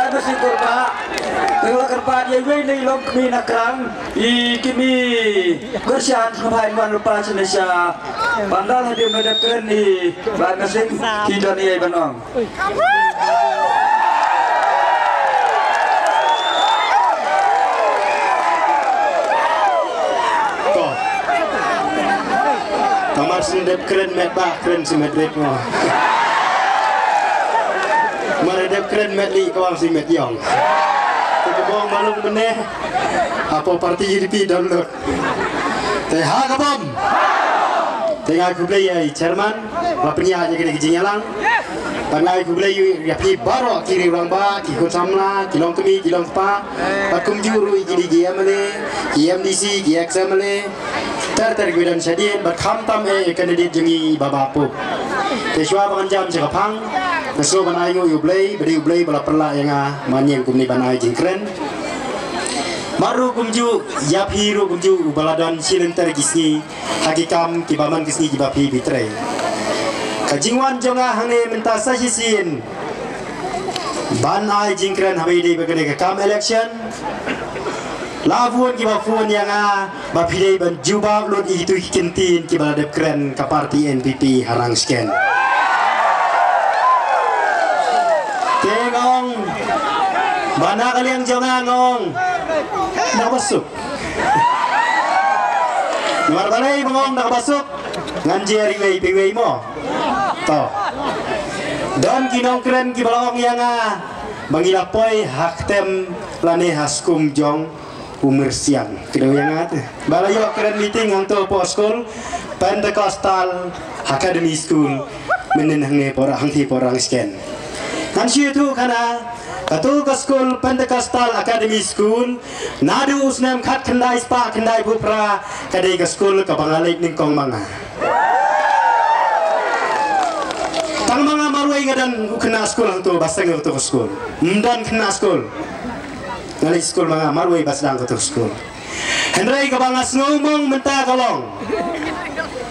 Baik bersyukur Pak. Terima kerpa dia ini lom kami nakrang I kimi bersihan kemahin wan lupa Indonesia. Pandal hadir mendekat ni baik masing kita ni banong. Kamar sendep keren met bah keren si medret mo. Meredep keren met li kawang si met yong. Kebong malung meneh. Apa parti UDP download. Teh kabam. Tengah kublai ai chairman, bapnya aja kena kijinyalang. Panai kublai ya pi baro kiri orang ba, kikut samla, kilong kemi, kilong pa. Pakum juru ikini GMLE, GMDC, GXMLE. Terguidan sedih berkham tam kandidat jengi babapu. Teswa banjam cakapang, naso banai ublay, beri ublay bala perla yang manyeng kumni banai jingkren. Maru kumju yaphiru kumju baladan silenter gisni, hakikam kibaman gisni kibapi bitre. Kajingwan jonga hane minta sahisin. Banai jingkren habidi begini kam election. Lavuan kibafuan yang bapidai ban jubab lud itu kintin kibaladep keren ke parti NPP harang sken. Tengong mana kalian jangan ngong nak masuk. Nomor balai mengong nak masuk nganjeri wei pewei mo. To. Dan kinong keren kibalong yang bangilapoi haktem lane haskum jong umur siang kedua yang ada balayo keren meeting untuk poskol Pentecostal Academy School menenangnya porang hangti porang scan kan situ karena katu ke school Pentecostal Academy School nadu usnam kat kendai spa kendai pupra kadai ke school ke bangalik ningkong manga tang manga maruai ngadan kena school untuk baseng untuk school dan kena school ngali school mga marway basdang ke school Henry kabangas ngomong menta kalong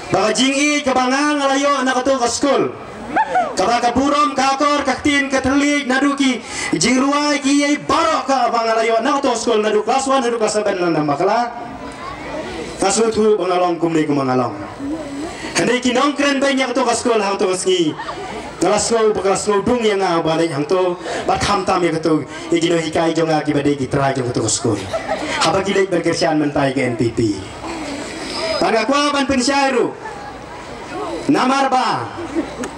baka jingi kabangang ngalayo na kato ka school kabaka burom kakor kaktin katalik naduki jingruay kiyay baro ka abang ngalayo na kato school nadu class 1 nadu class 7 lang bakala kasutu bangalong kumni kumangalong Henry kinong kren banyak kato ka school hang to ski Kelasno dung yang balik hang to bakham tam ya ketu igino hikai jonga kibade kitra jong ketu school haba gilek berkersian mentai ke NPP pada kwa ban pensyairu namar ba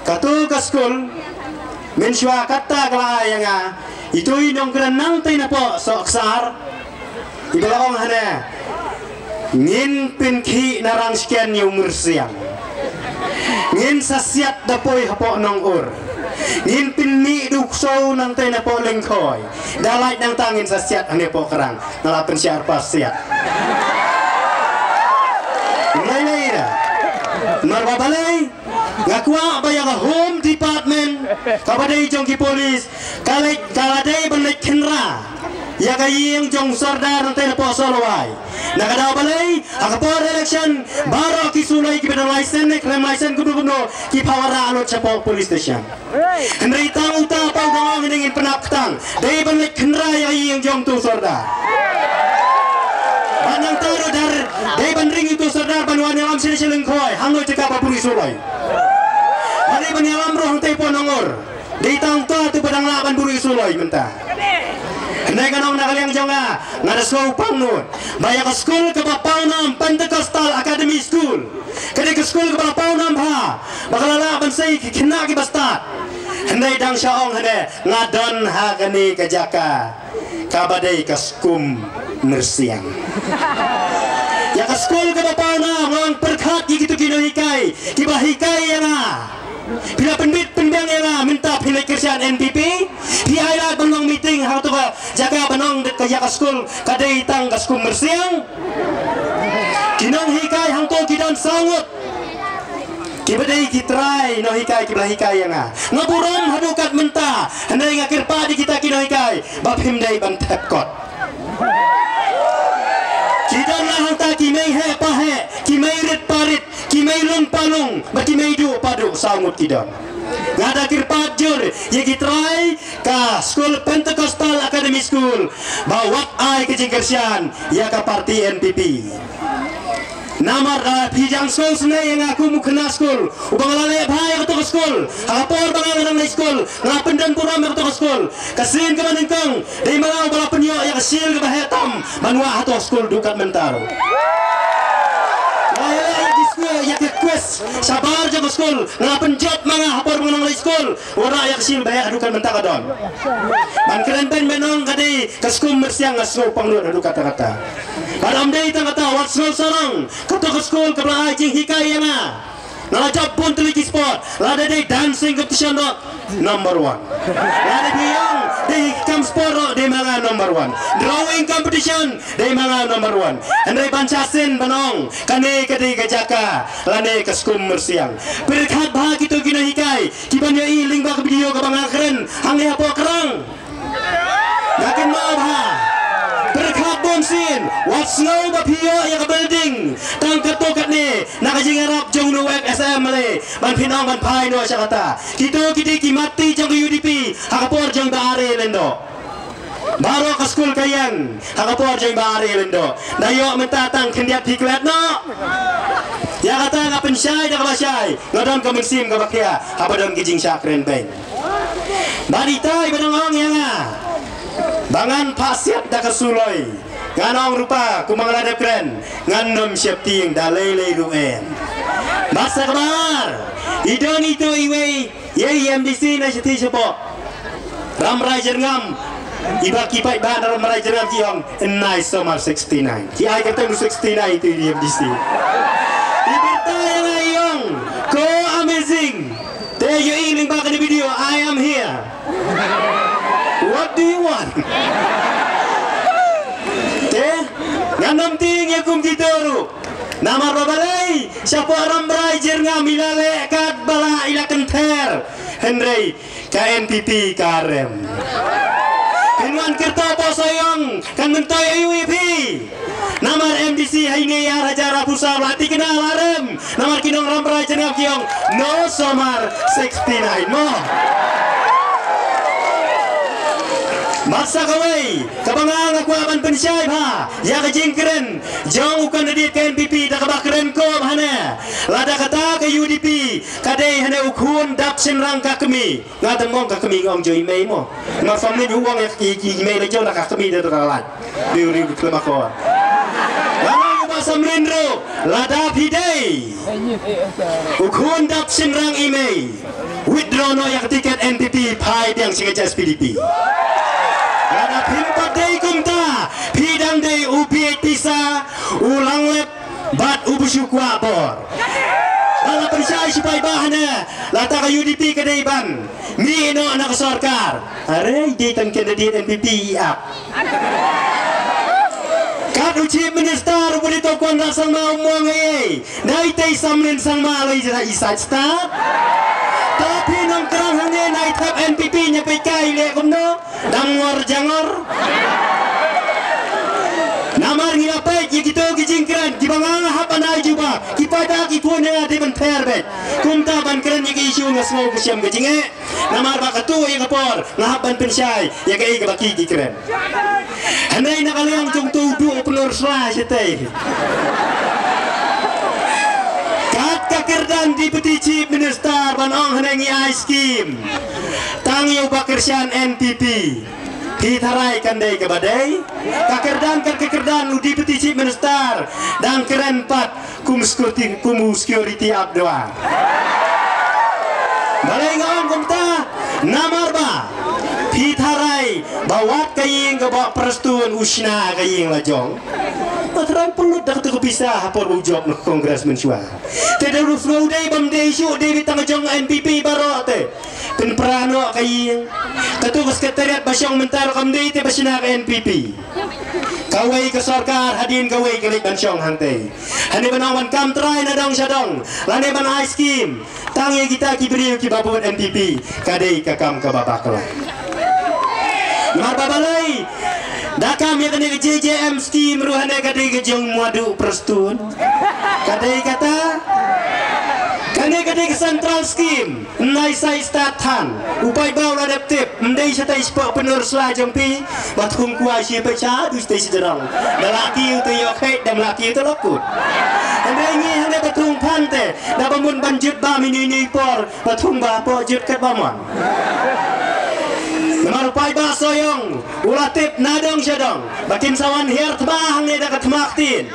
ketu ke school menswa kata kala yang itu inong kerenang tai napo soksar ibalong hana ngin pinki narang sekian ni umur siang ngin sasiat dapoi hapo nong ur ngin pinmi dukso nang tay na po lengkoy dalay nang tangin sasiat ane po kerang nalapen siar pasiat lain na marbabalay ngakwa ba yang home department kabaday jong ki polis kaladay balik kenra ya kayong jong sardar ng tayo po soloway nakadaw balay akapor election baro kisulay kibidang license crime license kuno ki pawara alot sa po police station henry tang uta pang gawang ngin panaptang day balik kenra ya kayong jong tu sardar banang taro dar day bandring itu sardar banwan yalam sila silang koy hangoy tika pa police solay bali banyalam roh tayo po nongor day tang to tu padang laban police solay menta Hendak kanong nakaliang jonga ngada school pangnut baya ke school ke Papaunam Pentecostal Academy School kadi ke school ke Papaunam ha bakalala bansay kina ki bastat hendak dang syaong hene ngadon ha kani ke Jaka kabadai ke skum mersiang ya ke school ke Papaunam ngong perkat gitu kino hikai tiba hikai yang bila penbit penbang yang minta pilih kerjaan NPP dia ada benong meeting hang tu jaga benong ke jaga school kadai tang ke school mersiang kinong hikai hang tu kidon sangut kibadai kitrai no hikai kiblah hikai yang ngaburam hadukat menta hendai ngakir padi kita kino hikai bapim dai ban tepkot kidon lah hang ta kimei he pahe kimei rit parit kimei lung palung bakimei du padu sangut kidon ngada kirpat jur ye kitrai ka School Pentecostal Academy School bawat ai kejingkersian ya ka parti NPP namar pijang school sene yang aku mukena school ubang lale bhai aku school apor bangang nang school ngapen dan pura aku school kasin ke maningkong dei malau bala penyo ya kasil ke bahetam manwa ato school dukat mentaro ya request sabar jago school ngapen job mga hapor menang school ora ya kasil bahaya dukan mentaka don man keren ben menong kadi ke school mersiang ngasno panglu adu kata-kata Padam day kata what's no sarang kata ke school ke belah jing hikai nga nalajab pun teliki sport lada day dancing competition number 1 lada biyang day kam sport day mga number 1 drawing competition day mga number 1 andai bancasin banong kane kadi kajaka lane ke school mersiang berkat bah gitu gina hikai kibanyo iling ba video ka bang keren hang hapo kerang yakin mau ha sin what's no bapio ya building tang katokat ni nakajingarap jong nuwek SM male ban pinong ban pai no syakata kito kiti kimati jong UDP hakapor jong baare lendo baro ka school kayang hakapor jong baare lendo dayo mentatang kendiat hiklat no ya kata nga pensyai da kabasyai ngadon ka mensim ka bakya hapadon kijing syakren beng badita ibadang ong yang bangan pasiat da kasuloy nganong rupa kumangalada keren nganom siap ting dalele ruen masa kamar idon itu iwe ye MDC na siti sepo ramrai jerngam iba kipai ba ramrai jerngam kiong enai somar 69 ki ai kata 69 itu di MDC ibita yang ayong ko amazing te yo iling ba ka di video I am here what do you want Ngandam ting ya kum kitoru namar babalay siapa orang berajer ngamilale kat bala ila kenter Henry KNPP karem Henwan kerta posayong kan mentoy UEP namar MDC haine ya raja rapusa lati kenal arem namar kinong ram berajer ngakiong no somar 69 mo Masa kawai kabangang aku aman pensyai ha ya kejingkeren jong ukan edit KNPP da kabakeren ko hana lada kata ke UDP kadai hana ukun dap senrang ka kami ngatang mong ka kami ngong joy mei mo ma family uang ya ki mei le jong da ka kami da kalat riu klema ko lama ba samrindro lada pidai ukun dap senrang email withdraw no ya tiket NPP pai yang singa PDP Ada pimpat day kumta pidang day upiet pisa ulang lep bat ubusuk wabor ala persyai supaya bahana lata ka UDP ka day ban mi ino anak sarkar are day tang candidate NPP up kat uci minister budi tokon rasang mau muang ay dai tay samlin sang malay sa isat start tapi nang kerang hane naik tap NPP nya pekai le kumno dangor jangor namar ngilapay gitu kijingkran kibangang hapanay juba kipada kipun nga di banter bet kumta ban keren nya isu ngasmo kusyam kijinge namar bakatu yang kapor ngahapan pensyai ya kai kabaki kikren hanay nakalang tung tudu pelur sla setay Kakerdan Deputy Chief Minister banong hanengi ice scheme tangi upakersian NPP hitarai kandai kebadai kakerdan Deputy Chief Minister dan keren pat kum security abdoa balai ngawang kumta namar ba hitarai bawat kaying kebak perestun usna kaying lajong Matrai pelut dah tu pisah hapor ujok nak kongres mensua. Tidak ruf ngudai bam desu dewi tangjong NPP baru te. Pen prano kaying. Ketua sekretariat basyong mentar kamdei te basina ke NPP. Kawai ke sarkar hadin kawai ke basyong hante. Hani banawan kam try na dong syadong. Lane ban ice scheme. Tangi kita kibri ki babut NPP. Kadai kakam ke babaklah. Marbabalai dakam ya kena JJM scheme ruhana kadai ke jong madu perstun kadai kata Hanya kadang central scheme, nai sai startan, upai bau adaptif, mendai setai sepak penur selajang pi, batung kuasi pecah, tu setai sederang. Lelaki itu yokai dan lelaki itu lakut. Hanya ini hanya batung pante, dah bangun banjut ba mini por, batung ba pojut kat baman. Namar pai ba soyong, ulatip nadong syadong, bakin sawan hiar tebah hanya dah ketmaktin.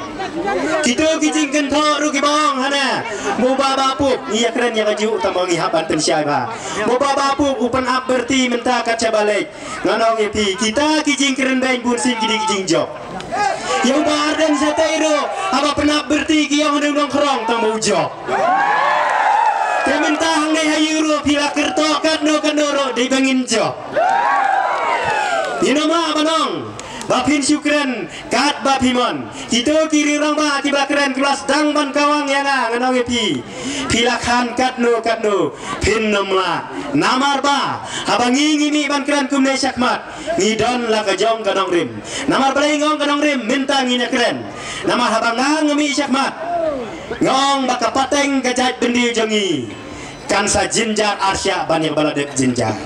Kita kijing kentok rugi bawang hana Moba bapuk iya keren yang kaju tambah ngihapan pensyai ba Moba bapuk upan up berti mentah kaca balik nganong epi kita kijing keren bain bunsin kijing job yang bar dan satairo apa penap berti kiyong nong kerong tambah job kementah hang hayuru pila kertok kadno kanoro di bangin job Inoma banong Bapin syukran kat bapimon kita kiri orang ba tiba keren kelas dang ban kawang yang nganong epi pilakan katno pin nomla namar ba habangi ngimi ban keren kumne syakmat ngidon la kajong kanong rim namar balai ngong kanong rim minta ngina keren namar habang ngimi syakmat ngong baka pateng kajat bendi jongi kan sa jinjar arsya ban yang baladep jinjar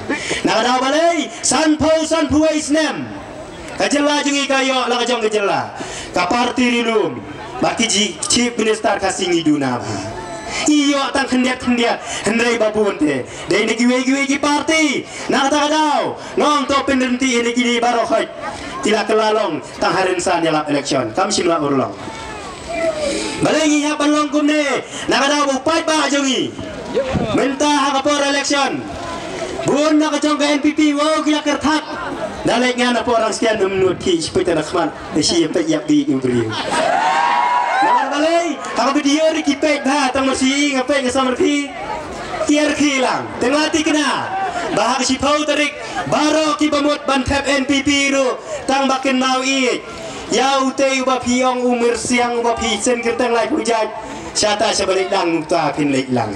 nakadaw balai san puai snem kajela jungi kayo la kajong kajela kaparti rilum baki ji chief minister kasing iduna iyo tang hendiat hendrai babu onte dai ne giwe ki parti na ta daw ngong to penenti ini kini baro khoi tila kelalong tang harin san yalap election kam simla urlong balengi ha balong kumne na daw bupai ba jungi minta ha kapor election bun na kajong ka NPP wow kila kertat Dalek ngana po orang sekian menurut ki seperti nakman si empat yak di beliau. Namar balai, kalau video di kipek dah tang masih ngapai ngasamerti kiar kilang. Tengati kena. Bahag si pau tarik baro ki bamut bantep NPP ru tang bakin mau i. Yau teu ba piong umur siang ba pi sen kertang lai hujat. Syata sebalik lang muta pin lek lang.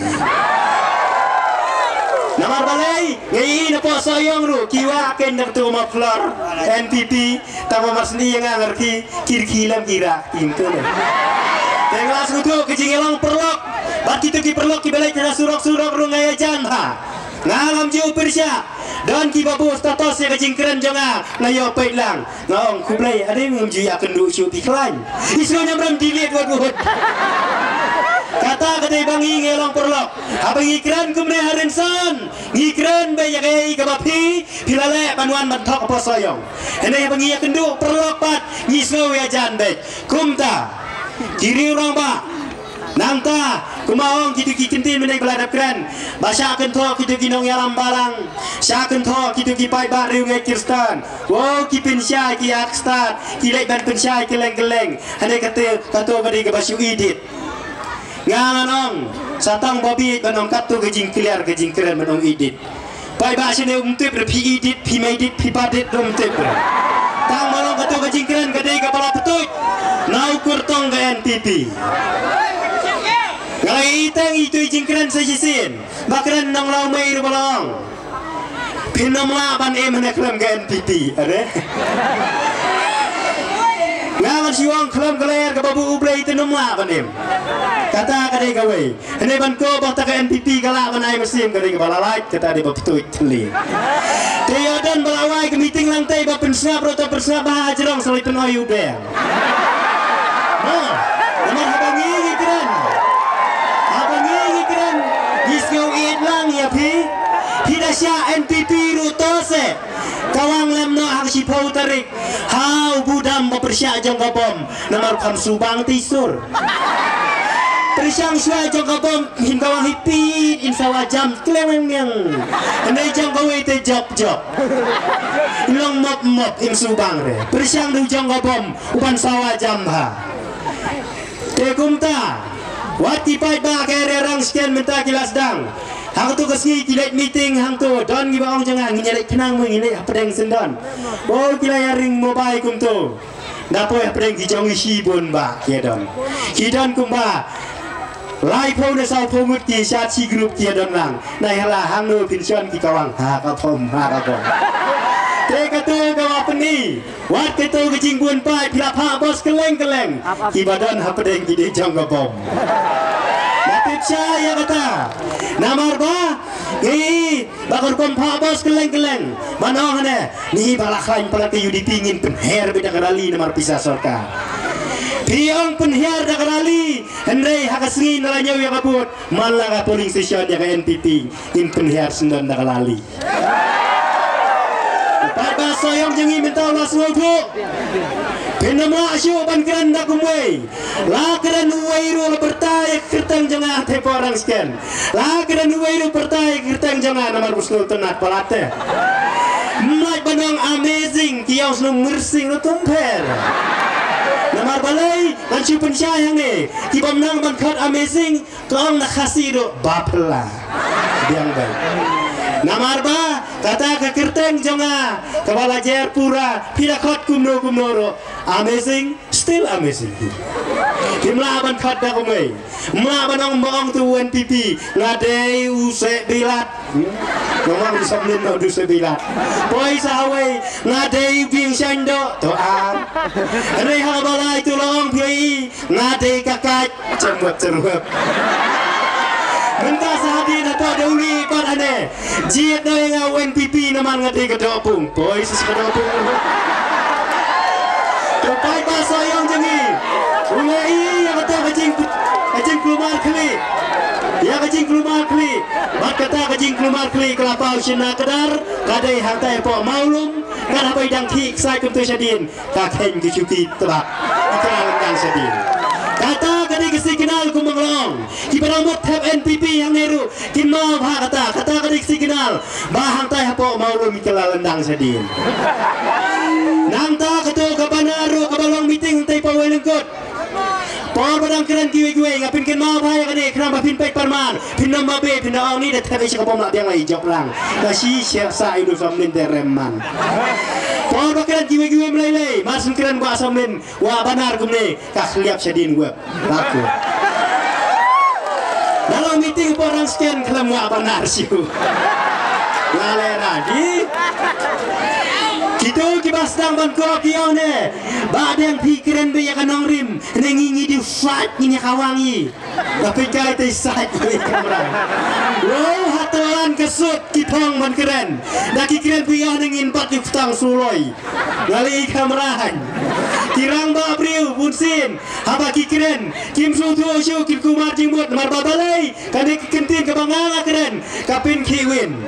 Namar balai ngai na po soyong ru kiwa ken dak tu maflor NPP tama marsni yang ngerti kirkilam kira tinto ne tenglas kutu kejingelang perlok bat kitu ki perlok ki balai tena surok ru ngai jan ha ngalam ju persya dan ki babu status ya kejing keren jonga nayo pait lang ngong kublai ade ngum ju ya kendu syu piklain isno nyamram dilit wadut kata kadai bangi ngelong perlok apa ngikran kumne harinsan ngikran bayagai kabapi pilale panuan bantok apa soyong ene bangi kendu perlok pat ngisno ya janbe kumta kiri orang ba nangta kumaong kitu kikintin menai beladap keren basya kento kitu kinong yalam balang sya kento kitu kipai ba riu ngai kirstan wow kipin syai ki akstan kilai ban pensyai keleng-keleng ane kata badi ke basyu idit nganong satang babi banong katu kejing clear kejing keren banong edit pai ba sine umtip pi edit pi medit pi padit umtip tang banong katu kejing keren kadai kepala petut nau kurtong ke NPP ngai tang itu kejing keren sejisin bakran nang lau mai balong pinomla ban meneklam ke NPP ada ngawan siwang kelam keler ke babu ublai itu nomla banim kata kadai gawe ini banko bakta ke NPP kala banai mesin kadai balalai kata di bapitui teli teodan balawai ke meeting lantai ba pensna proto pensna bah jerong salai penoyu be nomor habangi keren gisgo idlang ya pi hidasya NPP rutose kawang lemno hang si pau tarik hau budam bersyak jong kabom namar kam subang tisur persyang suai jong kabom hin kawang hipit insawa jam keleweng yang andai jong kawe te job long mop in subang re persyang du jong kabom upan sawa jam ha te kumta wati pai ba kere rang sekian minta kilas dang hang tu kesini kilat meeting hang tu don gibaong jangan nginyalek kenang mu ngine pedeng sendon oh kila ring mobile kum tu dapo pedeng kijong isi bun ba kiadon kidon kum ba lai pau ne sau pomut ki sya chi group kiadon lang nai hala hang nu pinsion ki kawang ha ka pom te katu kawa peni wat ketu kejing bun pai pila pa bos keleng ki badan ha pedeng ki de jong ka bom Nanti percaya kata namar ba ni bakal kompa bos keleng manong ne ni balak lain pala ke UDP ngin penher beda kerali namar pisah sorka piong penher da kerali hendai hakasngi nalanya yang kabut malaga polling station ya ke NPP in penher sendan da kerali pada soyong jengi minta lasu tu Penama asyo ban keren dak kumway. La keren uwairu la bertai kertang jangah te porang sken. La keren uwairu bertai kertang jangah namar busno tenat palate. Mai banang amazing kiaus no mersing no tumper. Namar balai lanci pensya yang ni. Ki bamnang ban khat amazing kong nak khasi do bapla. Biang baik. Namar ba kata ke kerteng jonga kepala Jayapura pirakot kumno ro amazing still amazing kimla ban khat da kumai mla banong bong tu NPP ngade use bilat ngomong di samlin no duse bilat poi sawai ngade bing sando to am rei ha balai tu long pi ngade kakak cemut cerup Mentah sehadi atau dauli pada ane, jiat na yang NPP naman ngati kedopung, boy sus kedopung. Terpai bahasa yang jengi, ulai yang kata kajing keluar kli, yang kajing keluar kli, mat kata kajing keluar kli kelapa usina kedar, kadai hantai po maulum, kan apa yang tik saya kuntu sedin, kakhen kicuki tebak, ikalah lengkang sedin. Kata kadi kisi kenal kumanglong kibaramot tap NPP yang neru kinau bha kata kadi kisi kenal bahang tai hapo maulum ikala lendang sedin nangta ketua kabanaru kabalong meeting tai pawai lengkot por badang keren kiwe ngapin ken mau bha kadi kenapa pin pek parman pin nama be pin ong ni de tap isi kapom nak biang lai jok lang kasi siap sa idu famlin tereman por bakal kiwe melai masuk keren gua asamlin wa banar kumne kah liap sedin gua laku dalam meeting orang sekian kalau wa banar siu ngalera di Gitu kibas dang ban ko kione badang pikiran be ya kanong rim nengingi di fight ini kawangi tapi kai te side be kamera wow hatoan kesut kipong ban keren daki keren piah nengin pat di tang suloi ngali kamerahan kirang ba priu bunsin haba kikeren kim su tu shu kim kumar jimut mar babalai kane kentin kabanganga keren kapin kiwin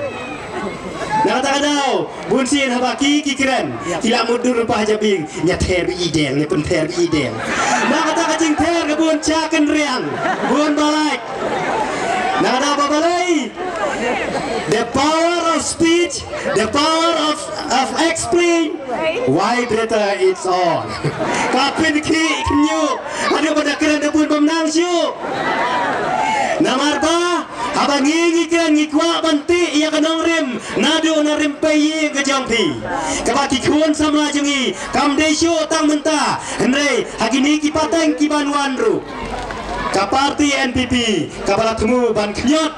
Nakata bunsin habaki kikeren tidak mudur rupa jabing nyater ideng ni pun ter ideng nakata kacing ter kebun caken riang bun balai nakata babalai the power of speech the power of explain why better it's on kapin ki nyu ada pada keren pun pemenang syu namar ba abang ngi keren ngikwa banti ia kanong rim nado na rim payi ke jampi kabaki kuon sama jengi kam desyo tang menta hendai hagini ki pateng ki banwan ru ka parti NPP kabala temu ban knyot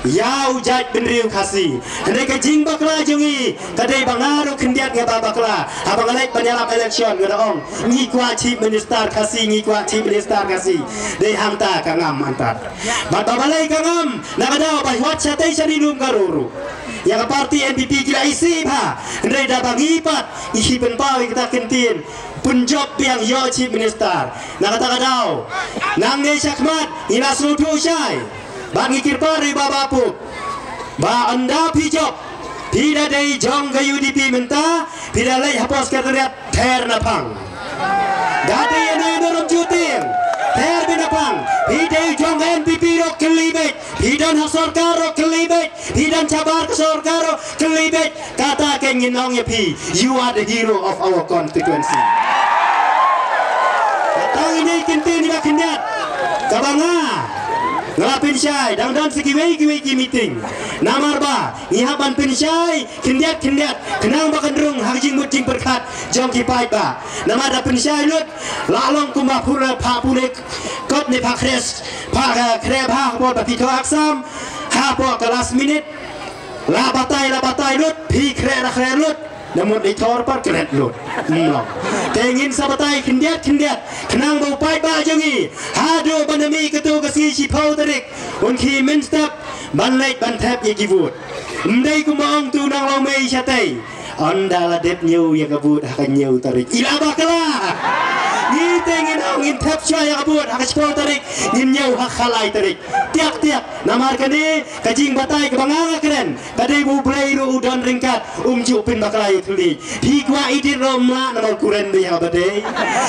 Yau jat benriu kasih. Hendai kajing bakla jengi kadai bangaru kendiat ngaba bakla abang alek penyalap election ngadaong ngikwa chief minister kasih ngikwa chief minister kasih dei hangta kangam antar mat babalai kangam nakadaw bai wat satai saninum karuru yang parti NPP kila isi ba hendai da bangipat ihi penpawi kita kentin punjob yang yo chief minister nakatagadaw nang ne sakmat inasru tu syai bagi kirpari babapu ba anda pijok tidak dari jong ke UDP menta tidak lagi hapus kerjaan ter napang dati yang dorong cuti ter binapang tidak jong ke NPP rok kelibet tidak hasorkar rok kelibet tidak cabar kesorkar rok kelibet kata kenginong ya pi you are the hero of our constituency kata ini kintin tidak kendat kabanga ngelapin syai dan sekiwei meeting namar ba ngihapan pin syai kendiat kenang ba kendrung hajing muting berkat jong kipai ba namar da pin syai lut lalong kumah pura pa punek kot ni pa kres pa kreb ha po ba pito aksam ha po kelas minit la batai lut pi kre lut namun ditor par keret lot mlong tengin sabatai kendiat kenang bau pai ba jangi hado bandami ketu kasi chipau tarik un khi men step ban lek ban tap ye kibut mdai kumong tu nang lo mei chatai anda la dep nyau ya kabut hakan nyau tarik ilaba kala ni tengin angin tap cha ya kabut hakan chipau tarik nin nyau hakhalai tarik tiak namar kani kajing batai kebanganga keren kadai bu blai ru udon ringkat ju pin baklai tuli pi kwa idin romla namar kuren be ya badai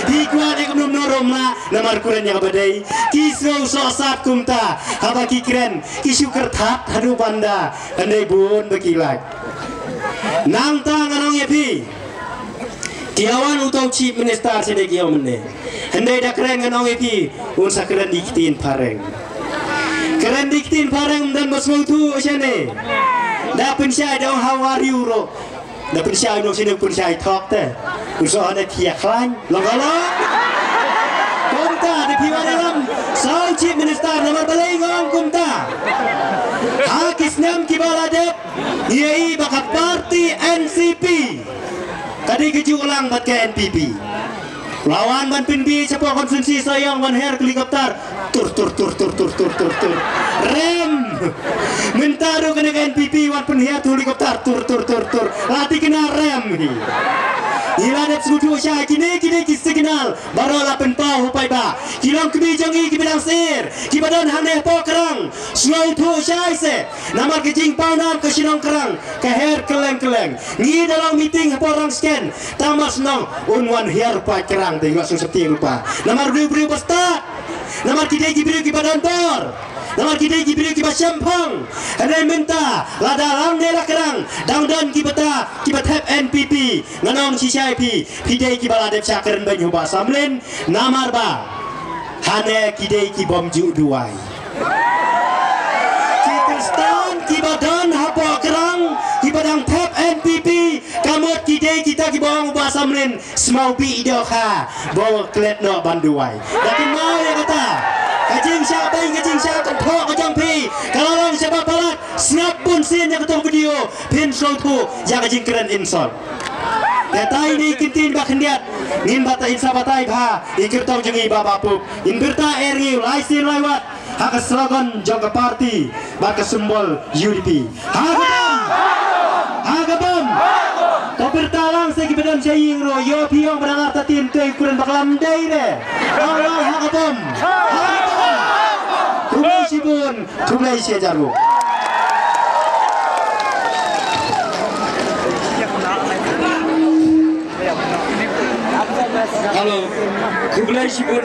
pi kwa de kumnom no romla namar kuren ya badai kisro so sat kumta habaki keren kisukar that hadu banda andai bun bekilak nang tang anong yepi Kiawan utau chief minister sede kiaw mene andai da keren anong yepi un sakren diktin pareng keren diktin pareng dan bosmo tu sene da pensyai dong hawari uro da pensyai no sini pensyai talk te uso ada kia klan longalo kumta di piwa dalam sau chief minister nama balai ngong kumta hakis nam kibaladep yei bakat parti NCP tadi keju ulang bat ke NPP lawan ban pinbi sebuah konsumsi sayang ban her helikopter tur rem mentaru kena NPP wan penher helikopter tur lati kena rem ni Iladap sudu syah kini signal baru lapen pau hupai ba kilong kebijangi kibidang sir kibadan haneh po kerang slow tu syah se namar kejing pau nam ke sinong kerang ke her keleng ni dalam meeting orang scan tamas nong unwan her pa kerang te langsung seperti rupa namar beriu pasta namar kidai kibadan bor namar kidai kiba syampang andai minta ladalang nela kerang dangdan kibata kibatep NPP nganong CCIP kidai kibaladep syakeren banyu ba samlen namar ba hane kidai kibom ju duai Kristan kibadan hapo kerang kibadang tep NPP kamot kidai kita kibong ba samlen smau bi idoka bawa klet no banduai tapi mau ya kata kajing siapa kan thok kajang pi kalau orang siapa balat snap pun sin yang ketuk video pin show tu yang kajing keren insol detai ni kintin ba kendiat ngin bata insa batai bha ikir tong jengi baba pup in berta eri laisin laiwat hak slogan jangka parti baka simbol UDP hagabam Topertalang sa kibadam sa yingro yo piyong berangar tatin tuay kuren bakalam day re Allah hagabam Tumay sibun tumay siya jaru Halo, kublai sibun